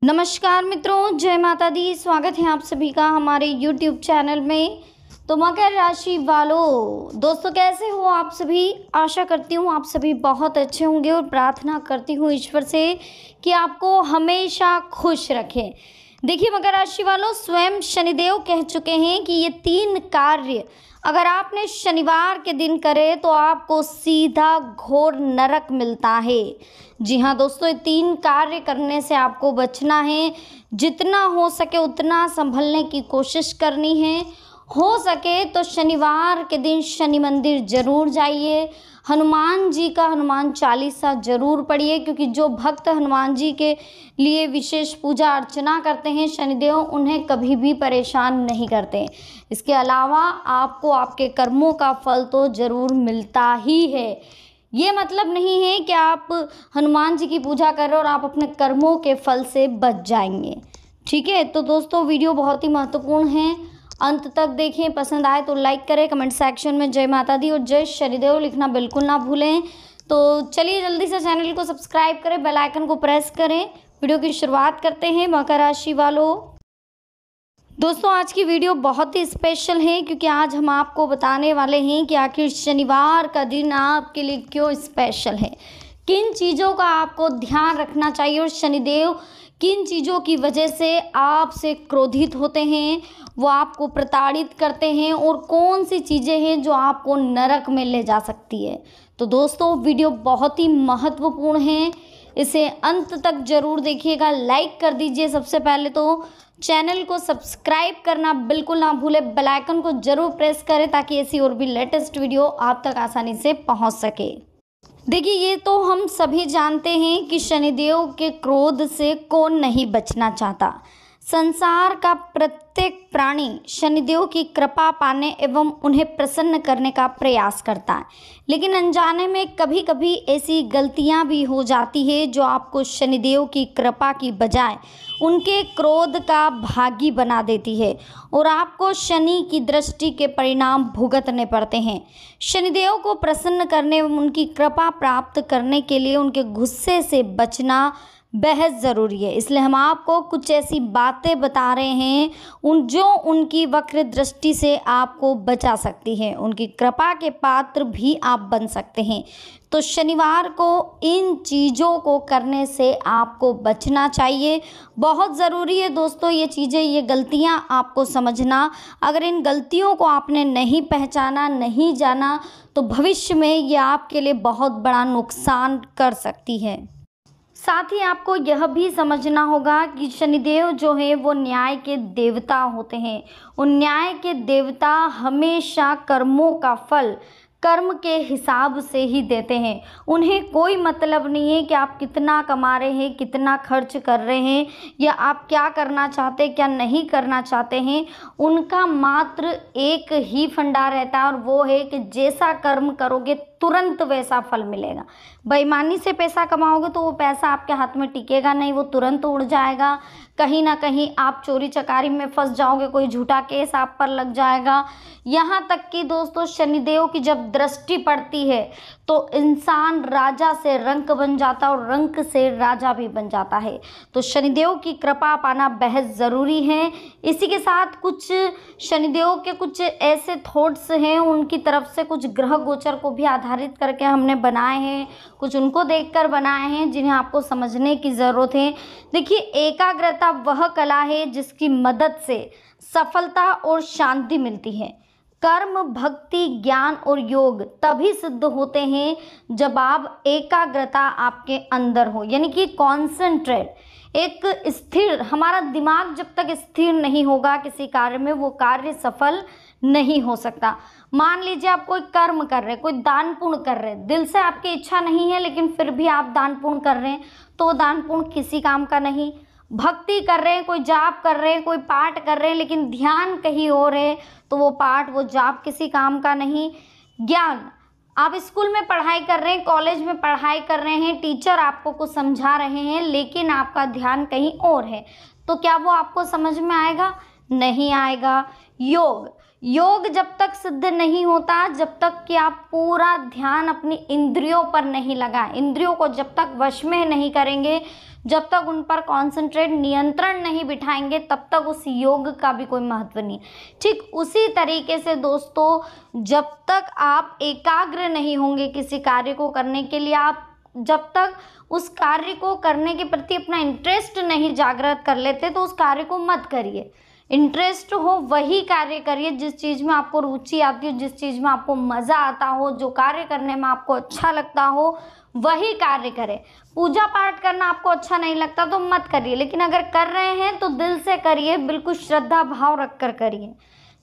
नमस्कार मित्रों, जय माता दी। स्वागत है आप सभी का हमारे YouTube चैनल में। तो मकर राशि वालों, दोस्तों कैसे हो आप सभी। आशा करती हूँ आप सभी बहुत अच्छे होंगे और प्रार्थना करती हूँ ईश्वर से कि आपको हमेशा खुश रखें। देखिए मकर राशि वालों, स्वयं शनिदेव कह चुके हैं कि ये 3 कार्य अगर आपने शनिवार के दिन करे तो आपको सीधा घोर नरक मिलता है। जी हाँ दोस्तों, ये 3 कार्य करने से आपको बचना है। जितना हो सके उतना संभलने की कोशिश करनी है। हो सके तो शनिवार के दिन शनि मंदिर जरूर जाइए। हनुमान जी का हनुमान चालीसा जरूर पढ़िए, क्योंकि जो भक्त हनुमान जी के लिए विशेष पूजा अर्चना करते हैं शनिदेव उन्हें कभी भी परेशान नहीं करते। इसके अलावा आपको आपके कर्मों का फल तो ज़रूर मिलता ही है। ये मतलब नहीं है कि आप हनुमान जी की पूजा कर रहे हो और आप अपने कर्मों के फल से बच जाएंगे। ठीक है, तो दोस्तों वीडियो बहुत ही महत्वपूर्ण है, अंत तक देखें। पसंद आए तो लाइक करें, कमेंट सेक्शन में जय माता दी और जय शनिदेव लिखना बिल्कुल ना भूलें। तो चलिए जल्दी से चैनल को सब्सक्राइब करें, बेल आइकन को प्रेस करें। वीडियो की शुरुआत करते हैं मकर राशि वालों। दोस्तों आज की वीडियो बहुत ही स्पेशल है, क्योंकि आज हम आपको बताने वाले हैं कि आखिर शनिवार का दिन आपके लिए क्यों स्पेशल है, किन चीज़ों का आपको ध्यान रखना चाहिए और शनिदेव किन चीज़ों की वजह से आपसे क्रोधित होते हैं, वो आपको प्रताड़ित करते हैं और कौन सी चीज़ें हैं जो आपको नरक में ले जा सकती है। तो दोस्तों वीडियो बहुत ही महत्वपूर्ण है, इसे अंत तक जरूर देखिएगा। लाइक कर दीजिए, सबसे पहले तो चैनल को सब्सक्राइब करना बिल्कुल ना भूलें, बेल आइकन को जरूर प्रेस करें ताकि ऐसी और भी लेटेस्ट वीडियो आप तक आसानी से पहुंच सके। देखिए ये तो हम सभी जानते हैं कि शनिदेव के क्रोध से कौन नहीं बचना चाहता। संसार का प्रत्येक प्राणी शनिदेव की कृपा पाने एवं उन्हें प्रसन्न करने का प्रयास करता है, लेकिन अनजाने में कभी कभी ऐसी गलतियां भी हो जाती है जो आपको शनिदेव की कृपा की बजाय उनके क्रोध का भागी बना देती है और आपको शनि की दृष्टि के परिणाम भुगतने पड़ते हैं। शनिदेव को प्रसन्न करने एवं उनकी कृपा प्राप्त करने के लिए उनके गुस्से से बचना बेहद ज़रूरी है। इसलिए हम आपको कुछ ऐसी बातें बता रहे हैं जो उनकी वक्र दृष्टि से आपको बचा सकती है, उनकी कृपा के पात्र भी आप बन सकते हैं। तो शनिवार को इन चीज़ों को करने से आपको बचना चाहिए, बहुत ज़रूरी है दोस्तों। ये चीज़ें, ये गलतियां आपको समझना, अगर इन गलतियों को आपने नहीं पहचाना, नहीं जाना, तो भविष्य में ये आपके लिए बहुत बड़ा नुकसान कर सकती है। साथ ही आपको यह भी समझना होगा कि शनिदेव जो है वो न्याय के देवता होते हैं। उन न्याय के देवता हमेशा कर्मों का फल कर्म के हिसाब से ही देते हैं। उन्हें कोई मतलब नहीं है कि आप कितना कमा रहे हैं, कितना खर्च कर रहे हैं, या आप क्या करना चाहते हैं, क्या नहीं करना चाहते हैं। उनका मात्र एक ही फंडा रहता है और वो है कि जैसा कर्म करोगे तुरंत वैसा फल मिलेगा। बेईमानी से पैसा कमाओगे तो वो पैसा आपके हाथ में टिकेगा नहीं, वो तुरंत उड़ जाएगा। कहीं ना कहीं आप चोरी चकारी में फंस जाओगे, कोई झूठा केस आप पर लग जाएगा। यहाँ तक कि दोस्तों शनिदेव की जब दृष्टि पड़ती है तो इंसान राजा से रंक बन जाता है और रंक से राजा भी बन जाता है। तो शनिदेव की कृपा पाना बेहद ज़रूरी है। इसी के साथ कुछ शनिदेव के कुछ ऐसे थॉट्स हैं, उनकी तरफ से कुछ ग्रह गोचर को भी आधारित करके हमने बनाए हैं, कुछ उनको देखकर बनाए हैं जिन्हें आपको समझने की ज़रूरत है। देखिए एकाग्रता वह कला है जिसकी मदद से सफलता और शांति मिलती है। कर्म, भक्ति, ज्ञान और योग तभी सिद्ध होते हैं जब आप एकाग्रता आपके अंदर हो, यानी कि कॉन्सेंट्रेट, एक स्थिर, हमारा दिमाग जब तक स्थिर नहीं होगा किसी कार्य में वो कार्य सफल नहीं हो सकता। मान लीजिए आप कोई कर्म कर रहे हैं, कोई दान पुण्य कर रहे हैं, दिल से आपकी इच्छा नहीं है लेकिन फिर भी आप दान पुण्य कर रहे हैं, तो वो दान पुण्य किसी काम का नहीं। भक्ति कर रहे हैं, कोई जाप कर रहे हैं, कोई पाठ कर रहे हैं, लेकिन ध्यान कहीं और है, तो वो पाठ, वो जाप किसी काम का नहीं। ज्ञान, आप स्कूल में पढ़ाई कर रहे हैं, कॉलेज में पढ़ाई कर रहे हैं, टीचर आपको कुछ समझा रहे हैं, लेकिन आपका ध्यान कहीं और है, तो क्या वो आपको समझ में आएगा? नहीं आएगा। योग, योग जब तक सिद्ध नहीं होता, जब तक कि आप पूरा ध्यान अपनी इंद्रियों पर नहीं लगाएं, इंद्रियों को जब तक वश में नहीं करेंगे, जब तक उन पर कॉन्सेंट्रेट नियंत्रण नहीं बिठाएंगे तब तक उस योग का भी कोई महत्व नहीं। ठीक उसी तरीके से दोस्तों, जब तक आप एकाग्र नहीं होंगे किसी कार्य को करने के लिए, आप जब तक उस कार्य को करने के प्रति अपना इंटरेस्ट नहीं जागृत कर लेते तो उस कार्य को मत करिए। इंटरेस्ट हो वही कार्य करिए जिस चीज़ में आपको रुचि आती हो, जिस चीज़ में आपको मज़ा आता हो, जो कार्य करने में आपको अच्छा लगता हो वही कार्य करें। पूजा पाठ करना आपको अच्छा नहीं लगता तो मत करिए, लेकिन अगर कर रहे हैं तो दिल से करिए, बिल्कुल श्रद्धा भाव रख कर करिए।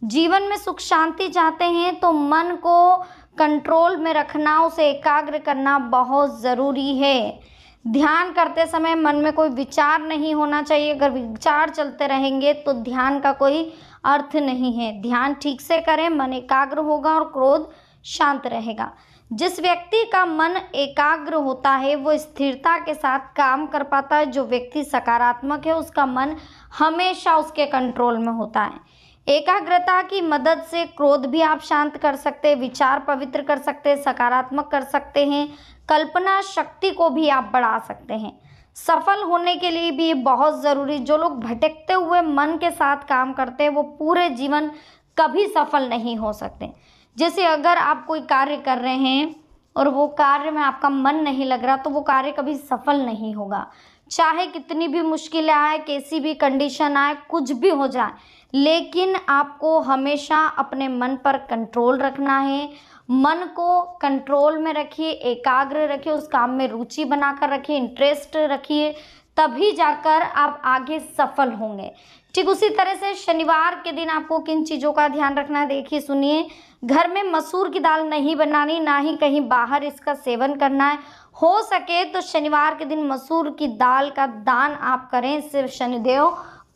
जीवन में सुख शांति चाहते हैं तो मन को कंट्रोल में रखना, उसे एकाग्र करना बहुत ज़रूरी है। ध्यान करते समय मन में कोई विचार नहीं होना चाहिए। अगर विचार चलते रहेंगे तो ध्यान का कोई अर्थ नहीं है। ध्यान ठीक से करें, मन एकाग्र होगा और क्रोध शांत रहेगा। जिस व्यक्ति का मन एकाग्र होता है वो स्थिरता के साथ काम कर पाता है। जो व्यक्ति सकारात्मक है उसका मन हमेशा उसके कंट्रोल में होता है। एकाग्रता की मदद से क्रोध भी आप शांत कर सकते हैं, विचार पवित्र कर सकते हैं, सकारात्मक कर सकते हैं, कल्पना शक्ति को भी आप बढ़ा सकते हैं। सफल होने के लिए भी बहुत ज़रूरी, जो लोग भटकते हुए मन के साथ काम करते हैं वो पूरे जीवन कभी सफल नहीं हो सकते। जैसे अगर आप कोई कार्य कर रहे हैं और वो कार्य में आपका मन नहीं लग रहा तो वो कार्य कभी सफल नहीं होगा। चाहे कितनी भी मुश्किलें आए, कैसी भी कंडीशन आए, कुछ भी हो जाए, लेकिन आपको हमेशा अपने मन पर कंट्रोल रखना है। मन को कंट्रोल में रखिए, एकाग्र रखिए, उस काम में रुचि बनाकर रखिए, इंटरेस्ट रखिए, तभी जाकर आप आगे सफल होंगे। ठीक उसी तरह से शनिवार के दिन आपको किन चीज़ों का ध्यान रखना है, देखिए सुनिए। घर में मसूर की दाल नहीं बनानी, ना ही कहीं बाहर इसका सेवन करना है। हो सके तो शनिवार के दिन मसूर की दाल का दान आप करें, इससे शनिदेव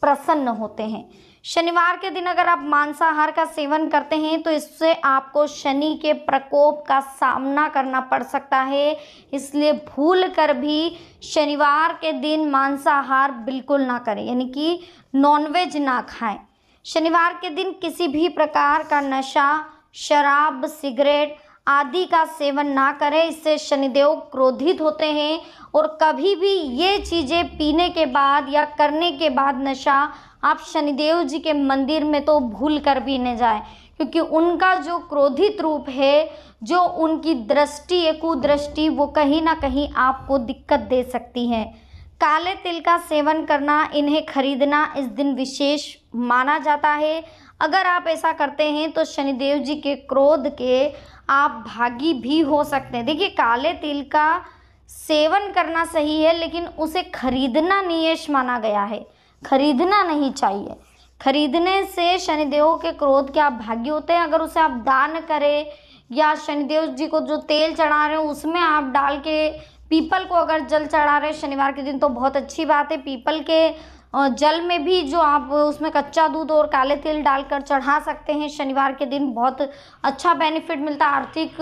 प्रसन्न होते हैं। शनिवार के दिन अगर आप मांसाहार का सेवन करते हैं तो इससे आपको शनि के प्रकोप का सामना करना पड़ सकता है, इसलिए भूल कर भी शनिवार के दिन मांसाहार बिल्कुल ना करें, यानी कि नॉनवेज ना खाएं। शनिवार के दिन किसी भी प्रकार का नशा, शराब, सिगरेट आदि का सेवन ना करें, इससे शनिदेव क्रोधित होते हैं। और कभी भी ये चीज़ें पीने के बाद या करने के बाद नशा आप शनिदेव जी के मंदिर में तो भूल कर भी न जाए, क्योंकि उनका जो क्रोधित रूप है, जो उनकी दृष्टि है, कुदृष्टि, वो कहीं ना कहीं आपको दिक्कत दे सकती है। काले तिल का सेवन करना, इन्हें खरीदना इस दिन विशेष माना जाता है। अगर आप ऐसा करते हैं तो शनिदेव जी के क्रोध के आप भागी भी हो सकते हैं। देखिए, काले तिल का सेवन करना सही है, लेकिन उसे खरीदना नियेश माना गया है, खरीदना नहीं चाहिए। खरीदने से शनिदेव के क्रोध के आप भागी होते हैं। अगर उसे आप दान करें या शनिदेव जी को जो तेल चढ़ा रहे हो उसमें आप डाल के, पीपल को अगर जल चढ़ा रहे हैं शनिवार के दिन तो बहुत अच्छी बात है। पीपल के जल में भी जो आप उसमें कच्चा दूध और काले तिल डालकर चढ़ा सकते हैं शनिवार के दिन, बहुत अच्छा बेनिफिट मिलता है। आर्थिक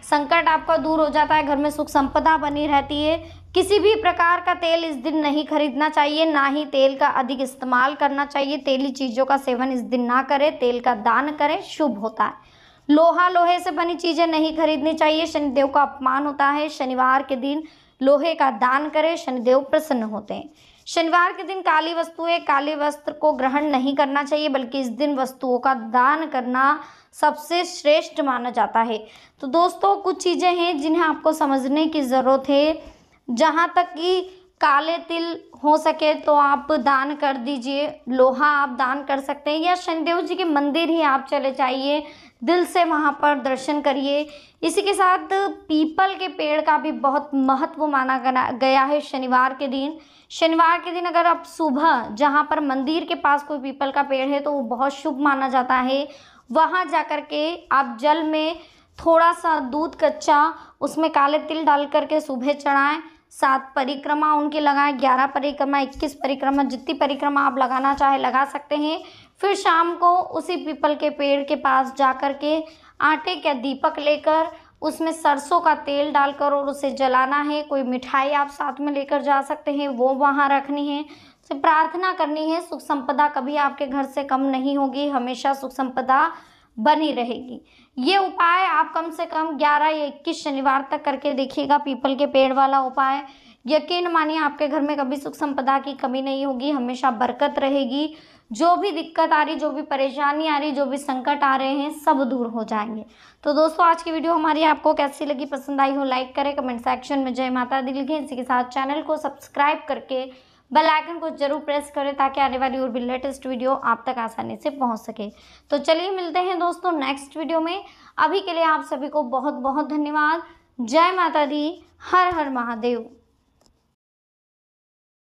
संकट आपका दूर हो जाता है, घर में सुख संपदा बनी रहती है। किसी भी प्रकार का तेल इस दिन नहीं खरीदना चाहिए, ना ही तेल का अधिक इस्तेमाल करना चाहिए। तेली चीज़ों का सेवन इस दिन ना करें, तेल का दान करें, शुभ होता है। लोहा, लोहे से बनी चीज़ें नहीं खरीदनी चाहिए, शनिदेव का अपमान होता है। शनिवार के दिन लोहे का दान करें, शनिदेव प्रसन्न होते हैं। शनिवार के दिन काली वस्तुएं, काले वस्त्र को ग्रहण नहीं करना चाहिए, बल्कि इस दिन वस्तुओं का दान करना सबसे श्रेष्ठ माना जाता है। तो दोस्तों, कुछ चीज़ें हैं जिन्हें आपको समझने की ज़रूरत है। जहाँ तक कि काले तिल हो सके तो आप दान कर दीजिए, लोहा आप दान कर सकते हैं, या शनिदेव जी के मंदिर ही आप चले जाइए, दिल से वहाँ पर दर्शन करिए। इसी के साथ पीपल के पेड़ का भी बहुत महत्व माना गया है शनिवार के दिन। शनिवार के दिन अगर आप सुबह, जहाँ पर मंदिर के पास कोई पीपल का पेड़ है तो वो बहुत शुभ माना जाता है, वहाँ जाकर के आप जल में थोड़ा सा दूध कच्चा, उसमें काले तिल डाल करके सुबह चढ़ाएं। 7 परिक्रमा उनकी लगाएं, 11 परिक्रमा, 21 परिक्रमा, जितनी परिक्रमा आप लगाना चाहे लगा सकते हैं। फिर शाम को उसी पीपल के पेड़ के पास जा कर के आटे का दीपक लेकर उसमें सरसों का तेल डालकर और उसे जलाना है। कोई मिठाई आप साथ में लेकर जा सकते हैं, वो वहाँ रखनी है। तो प्रार्थना करनी है, सुख संपदा कभी आपके घर से कम नहीं होगी, हमेशा सुख संपदा बनी रहेगी। ये उपाय आप कम से कम 11 या 21 शनिवार तक करके देखिएगा, पीपल के पेड़ वाला उपाय। यकीन मानिए आपके घर में कभी सुख संपदा की कमी नहीं होगी, हमेशा बरकत रहेगी। जो भी दिक्कत आ रही, जो भी परेशानी आ रही, जो भी संकट आ रहे हैं, सब दूर हो जाएंगे। तो दोस्तों आज की वीडियो हमारी आपको कैसी लगी, पसंद आई हो लाइक करें, कमेंट सेक्शन में जय माता दी लिखें। इसी के साथ चैनल को सब्सक्राइब करके बेल आइकन को जरूर प्रेस करें ताकि आने वाली और भी लेटेस्ट वीडियो आप तक आसानी से पहुंच सके। तो चलिए मिलते हैं दोस्तों नेक्स्ट वीडियो में। अभी के लिए आप सभी को बहुत बहुत धन्यवाद। जय माता दी, हर हर महादेव।